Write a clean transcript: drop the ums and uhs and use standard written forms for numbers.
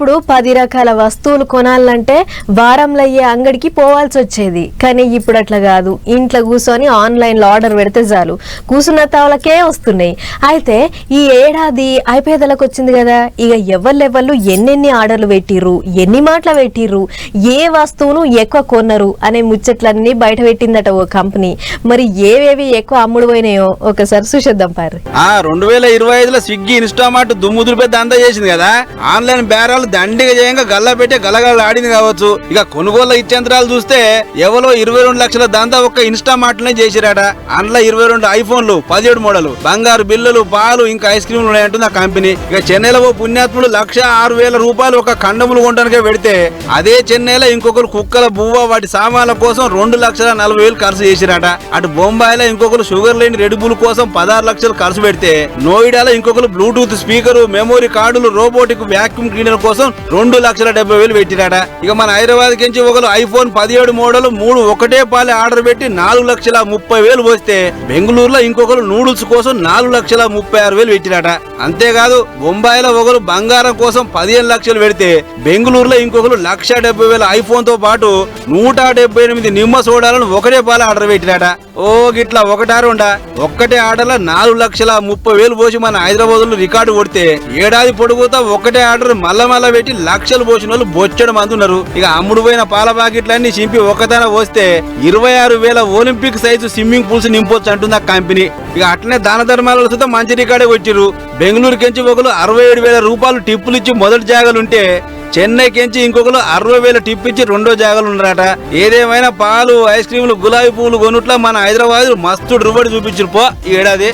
ఒకప్పుడు 10 రకాల వస్తువులు కొనాలంటే వారంలో అయ్యే అంగడికి పోవాల్సి వచ్చేది. కానీ ఇప్పుడు అట్లా కాదు. ఇంట్లో కూర్చొని ఆన్లైన్లో ఆర్డర్ పెడితే చాలు, కూసున్న తావులకే వస్తున్నాయి. అయితే ఈ ఏడాది ఐపేదలకు వచ్చింది కదా, ఇక ఎవరు ఎన్నెన్ని ఆర్డర్లు పెట్టిర్రు, ఎన్ని మాటలు పెట్టిర్రు, ఏ వస్తువును ఎక్కువ కొన్నారు అనే ముచ్చట్లన్నీ బయట పెట్టిందట ఓ కంపెనీ. మరి ఏవేవి ఎక్కువ అమ్ముడు పోయినాయో ఒకసారి చూసేద్దాం పారు. 2025లో స్విగ్గీ ఇన్స్టామార్ట్ దుమ్ముదులు పెద్ద అంతా చేసింది కదా. ఆన్లైన్ బేరాలు దండిగా చేయంగా గల్లా పెట్టి గలగల ఆడింది కావచ్చు. ఇక కొనుగోళ్ల ఇచ్చేంతరాలు చూస్తే ఎవరో 22 లక్షల దంతా ఒక్క ఇన్స్టామార్ట్ నే చేసిరాట. అందులో 22 ఐఫోన్లు, 17 మోడల్, బంగారు బిల్లులు, పాలు, ఇంకా ఐస్ క్రీమ్లు ఉన్నాయంటుంది ఆ కంపెనీ. ఇక చెన్నైలో ఓ పుణ్యాత్ముడు 1,06,000 రూపాయలు ఒక కండములు కొనడానికే పెడితే, అదే చెన్నైలో ఇంకొకరు కుక్కల బువ్వ వాటి సామాన్ల కోసం 2,40,000 ఖర్చు చేసిరాట. అటు బొంబాయిలో ఇంకొకరు షుగర్ లేని రెడ్ బుల్ కోసం 16 లక్షలు ఖర్చు పెడితే, నోయిడాలో ఇంకొకరు బ్లూటూత్ స్పీకరు, మెమోరీ కార్డులు, రోబోటిక్ వ్యాక్యూమ్ క్లీనర్ కోసం 2,70,000 పెట్టిరాట. ఇక మన హైదరాబాద్ కించి ఒకరు ఐఫోన్ 17 మోడల్ 3 ఒకటే పాలి ఆర్డర్ పెట్టి 4,30,000 పోస్తే, బెంగళూరులో ఇంకొకరు నూడిల్స్ కోసం 4,36,000 పెట్టిరాట. అంతేకాదు బొంబాయిలో ఒకరు బంగారం కోసం 15 లక్షలు పెడితే, బెంగళూరులో ఇంకొకరు 1,70,000 ఐఫోన్ తో పాటు 178 నిమ్మ సోడాలను ఒకటే పాలి ఆర్డర్ పెట్టిరాట. ఓ గిట్లా ఒకటారుండా ఒక్కటే ఆర్డర్లో 4,30,000 పోసి మన హైదరాబాద్ లో రికార్డు కొడితే, ఏడాది పొడుగుతా ఒక్కటే ఆర్డర్ మళ్ళా పెట్టి లక్షలు పోసిన వాళ్ళు బొచ్చడు మంది ఉన్నారు. ఇక అమ్ముడు పోయిన పాల ప్యాకెట్లన్నీ చింపి ఒక్కతన పోస్తే 26,000 ఒలింపిక్ సైజు స్విమ్మింగ్ పూల్స్ నింపొచ్చు అంటుంది ఆ కంపెనీ. ఇక అట్లనే దాన ధర్మాలతో మంచి రికార్డే వచ్చిర్రు. బెంగళూరు కెంచి ఒకరు 67,000 రూపాయలు టిప్పులు ఇచ్చి మొదటి జాగాలుంటే, చెన్నై కెంచి ఇంకొకరు 60,000 టిప్ ఇచ్చి రెండో జాగాలు ఉన్నారట. ఏదేమైనా పాలు, ఐస్ క్రీములు, గులాబీ పువ్వులు కొనుట్లా మన హైదరాబాద్ మస్తు రుబడి చూపించారు పో ఈ ఏడాది.